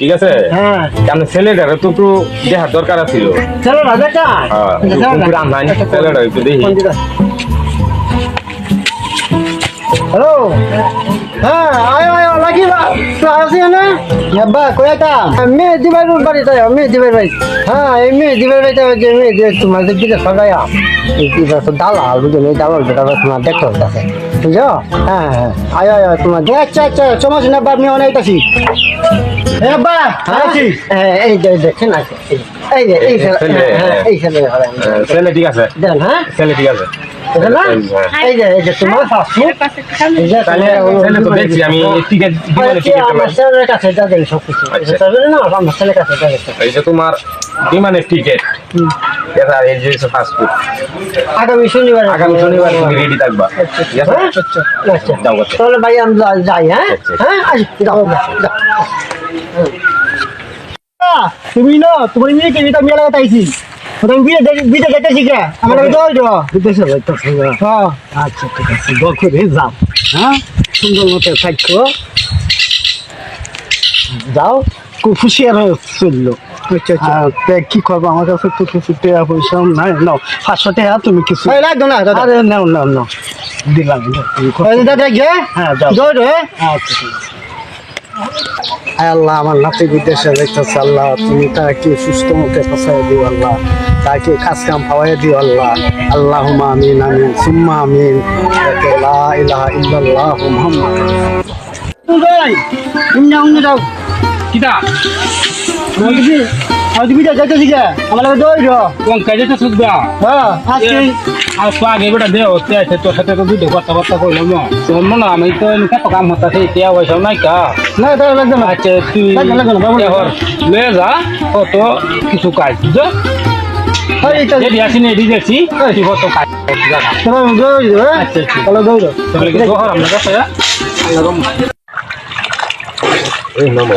ঠিক আছে হ্যাঁ আপনার ছেলেটার তো একটু দেখার দরকার ছিল। চলো না দেখা ছেলেটা একটু দেখি। হ্যালো হ্যাঁ আয় আয় লাগি তো আসি না আব্বা কই তা মেয়ে দিবার বাড়ি তাই মেয়ে দিবার বাড়ি হ্যাঁ এই মেয়ে দিবার বাড়ি যে মেয়ে যে তোমার যে বিটা সদায়া এই দিবা তো দালাল বুঝলে দালাল বেটা তোমার দেখো কাছে বুঝছো হ্যাঁ হ্যাঁ আয় আয় তোমার আচ্ছা আচ্ছা সমস্যা না বাপ নিয়ে অনেক আছি এ আব্বা আছি এই যে দেখেন আছে এই যে এই ছেলে এই ছেলে ছেলে ঠিক আছে দেন হ্যাঁ ছেলে ঠিক আছে এই যে তোমার শাশু তাহলে ছেলে তো দেখছি আমি টিকিট আমার ছেলের কাছে যা দেন সব কিছু না আমার ছেলের কাছে যা দেন এই যে তোমার বিমানের টিকিট আর এই যে ফাস্টফুড আগামী শনিবার তুমি রেডি থাকবা ঠিক আছে আচ্ছা যাও তাহলে ভাই আমি যাই হ্যাঁ হ্যাঁ আসি যাও তুমি না তোমার মেয়েকে যেটা মেয়ে লাগাতে আইছি তুমি বিয়ে দেখেছি কে আমার লাগে যাও যাও বিদেশে যাইতেছ হ্যাঁ আচ্ছা ঠিক আছে বকরে যাও হ্যাঁ সুন্দর মতো থাকো যাও খুব খুশি আর চললো কি করবো আমার কাছে তো কিছু টাকা পয়সা নাই নাও 500 টাকা তুমি কিছু লাগবে না আরে নাও নাও নাও দিলাম দাদা হ্যাঁ যাও যাও আচ্ছা ঠিক আছে আল্লাহ আমার নাতি বিদেশে যাইতেছে আল্লাহ তুমি তাকে সুস্থ মতে ফসাই দিও আল্লাহ তাকে কাজ কাম পাওয়াই দিও আল্লাহ আল্লাহুম্মা আমিন আমিন সুম্মা আমিন লা ইলাহা ইল্লাল্লাহ মুহাম্মাদুর ভাই তুমি যাও কিটা আমি বিদেশে যাইতেছি কে আমার লাগে দৌড় কোন কাজে তো সুদবা হ্যাঁ আজকে আর আগে বেটা দেও আছে তোর সাথে তো দুটো কথাবার্তা কইলাম না তোর মনে আমি তো কত কাম হতাছে টিয়া পয়সা নাই কা না তাহলে লাগবে না আচ্ছা তুই লাগবে না বাবু লয়ে যা কত কিছু কাজ বুঝছো যদি আসিনি দিয়েছি তুই কত কাজ জানা তোমার দৌড় আচ্ছা তাহলে দৌড় তাহলে কি শহর আমরা কাছে এই নামো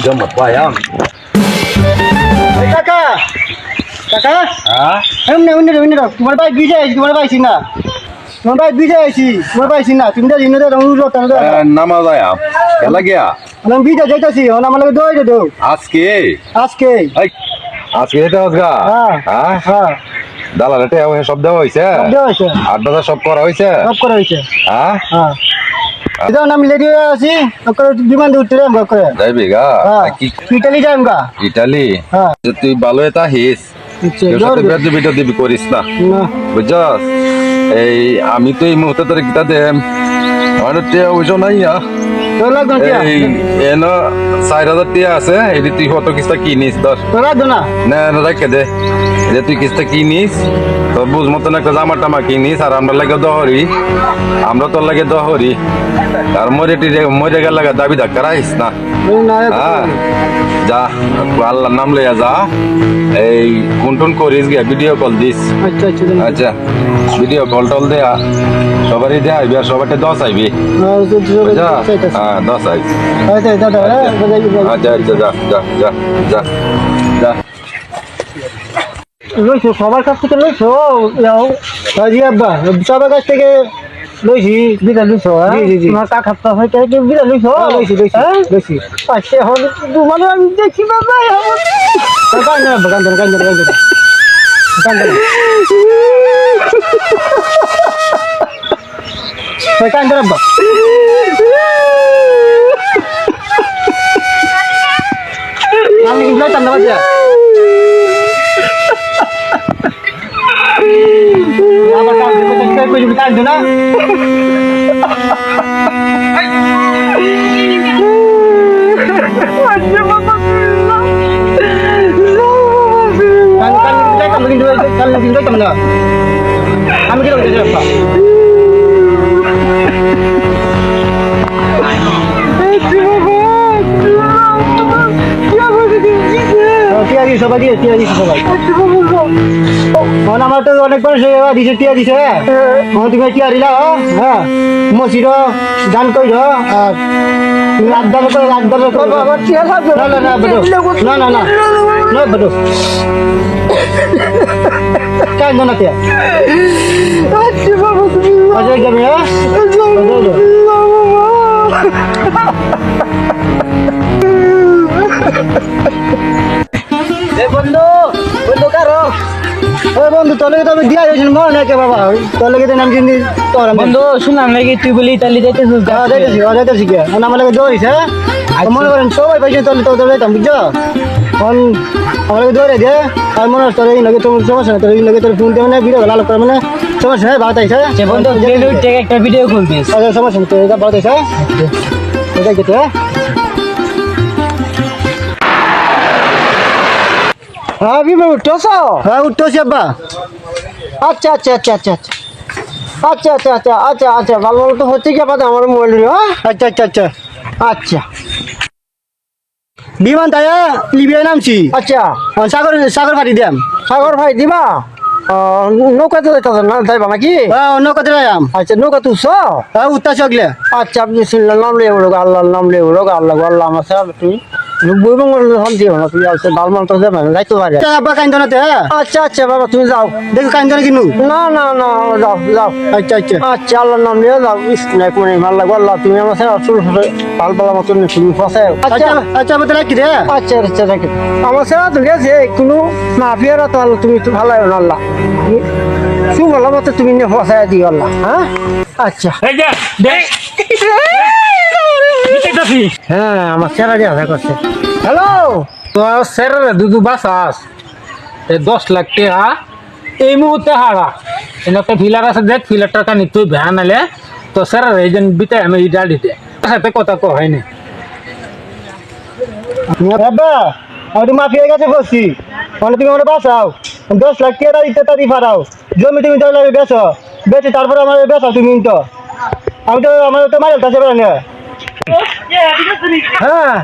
জমত ভাইয়া কাকা কাকা হ্যাঁ এমনি তোমার ভাই বিজয় আছি তোমার ভাই না তোমার ভাই বিজয় আছি তোমার ভাই না তুমি তো জিনে নামাজ আয়া কেলা গিয়া আমি বিজয় যাইতেছি আমার লাগে দৌড় দৌ আজকে আজকে আজকে এটা আজগা হ্যাঁ হ্যাঁ হ্যাঁ দালাল এটা সব দেওয়া হয়েছে দেওয়া হয়েছে আড্ডা সব করা হয়েছে সব করা হয়েছে হ্যাঁ হ্যাঁ এটা আমি রেডি হয়ে আছি বিমান উঠতে করে যাইবি গা ইটালি যাইম গা ইটালি হ্যাঁ তুই ভালো এটা হিস ভিডিও দিবি করিস না বুঝছস এই আমি তো এই মুহূর্তে তোর কিতা দে আমার টিয়া ওইসব নাই এই এন 4000 টিয়া আছে এটি তুই কত কিস্তা কিনিস ধর না রেখে দে এটা তুই কিস্তা কিনিস তোর বুঝ মতন একটা জামা টামা কিনিস আর আমরা লাগে দহরি আমরা তোর লাগে দহরি আর মরে গেল লাগে দাবি ধাক্কা রাখিস না হ্যাঁ যা আল্লাহর নাম লইয়া যা এই কোন করিস গিয়া ভিডিও কল দিস আচ্ছা ভিডিও কল টল দেয়া সবারই দেয়া আইবি আর সবারটা 10 আইবি হ্যাঁ 10 আইবি আচ্ছা আচ্ছা যা যা যা যা যা লইছো সবার কাছ থেকে লইছো আব্বা সবার কাছ থেকে লইছি বিদা লইছো তোমার কাকার তো হয়তো বিদা লইছো লইছি আচ্ছা এখন তোমার আমি দেখি বাবা কান্দর আব্বা আমি কিন্তু লইতাম না বাচ্চা আমার কান্দে না আমি কিরকম সবাই আমার তো অনেকবার দিছে টিয়া দিছে তুমি টিয়া দিলা হ্যাঁ মসির গান কইর আর আড্ডার না না না না বেটো কাই না টিয়া আচ্ছা যাবে হ্যাঁ বন্ধু বন্ধু কারো ওই বন্ধু তোর লেগে তো আমি দিয়া হয়েছিল মনে নাকি বাবা তোর লেগে তো নাম কিন্তু তোর বন্ধু শুনলাম নাকি তুই বলি ইতালি যাইতেছিস যাইতেছি কে আমার লেগে দৌড়িস হ্যাঁ মনে করেন সবাই পাইছে তোর তোর যাইতাম বুঝছো আমার লেগে দৌড়ে দে আর মনে হয় তোর এই লগে তোমার সমস্যা তোর এই লগে তোর ফোন দিয়ে মানে ভিডিও ভালো করে মানে সমস্যা নেই ভালো তাইছে বন্ধু একটা ভিডিও খুলবিস সমস্যা নেই তোর ভালো তাইছে এটা কি হ্যাঁ বিমা উঠছো হ্যাঁ উঠছি আব্বা আচ্ছা আচ্ছা আচ্ছা আচ্ছা আচ্ছা আচ্ছা আচ্ছা আচ্ছা আচ্ছা আচ্ছা ভালো ভালো তো হচ্ছে কি আপাতত আমার মোবাইল হ্যাঁ আচ্ছা আচ্ছা আচ্ছা আচ্ছা বিমান তাইয়া লিবিয়ায় নামছি আচ্ছা সাগর সাগর ফাটি দিয়াম সাগর ফাটি দিবা নৌকাতে যাইতেছ না যাইবা নাকি নৌকাতে যাইম আচ্ছা নৌকা তুলছ হ্যাঁ উত্তা চকলে আচ্ছা আপনি শুনলেন নাম লিয়ে বলো আল্লাহর নাম লিয়ে বলো আল্লাহ আল্লাহ আমার স্যার তুমি শান্তি হো না তুমি ডালমাল তো যাবে যাইতে পারে আব্বা কাইন্দ না আচ্ছা আচ্ছা বাবা তুমি যাও দেখো কাইন্দ না কিনু না না না যাও যাও আচ্ছা আচ্ছা আচ্ছা আল্লাহর নাম নিয়ে যাও এক মিনিট ভালো লাগবে আল্লাহ তুমি আমার স্যার ছোট ছোট ভাল ভালো মতন তুমি ফসায় আচ্ছা আচ্ছা আমি রাখি রে আচ্ছা আচ্ছা রাখি আমার স্যার তো গেছে কোনো মাফিয়ারা তো আল্লাহ তুমি তো ভালো না আল্লাহ শুভ ভালো মতো তুমি নিয়ে ফসায় দিও আল্লাহ হ্যাঁ আচ্ছা এই যে দেখ হ্যাঁ আমার স্যার দেখা করছে হ্যালো তো স্যার দুদু বাসাস 10 লাখ টাকা এই মুহূর্তে হারা এনাকে ফিলার আছে দেখ ফিলারটার কানি তুই ভ্যান আলে তো স্যার এজেন্ট বিতে আমি ইডা দিতে সাথে কথা কো হয়নি বাবা আমি মাফিয়া গেছে বসছি মানে তুমি আমার বাঁচাও 10 লাখ টাকা দিতে তাড়ি ফারাও জমি তুমি তাহলে বেচো বেচে তারপরে আমার বেচাও তুমি তো আমি তো আমার তো মাইল কাছে বেড়ে না হ্যাঁ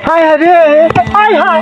হাই হাই রে হাই হাই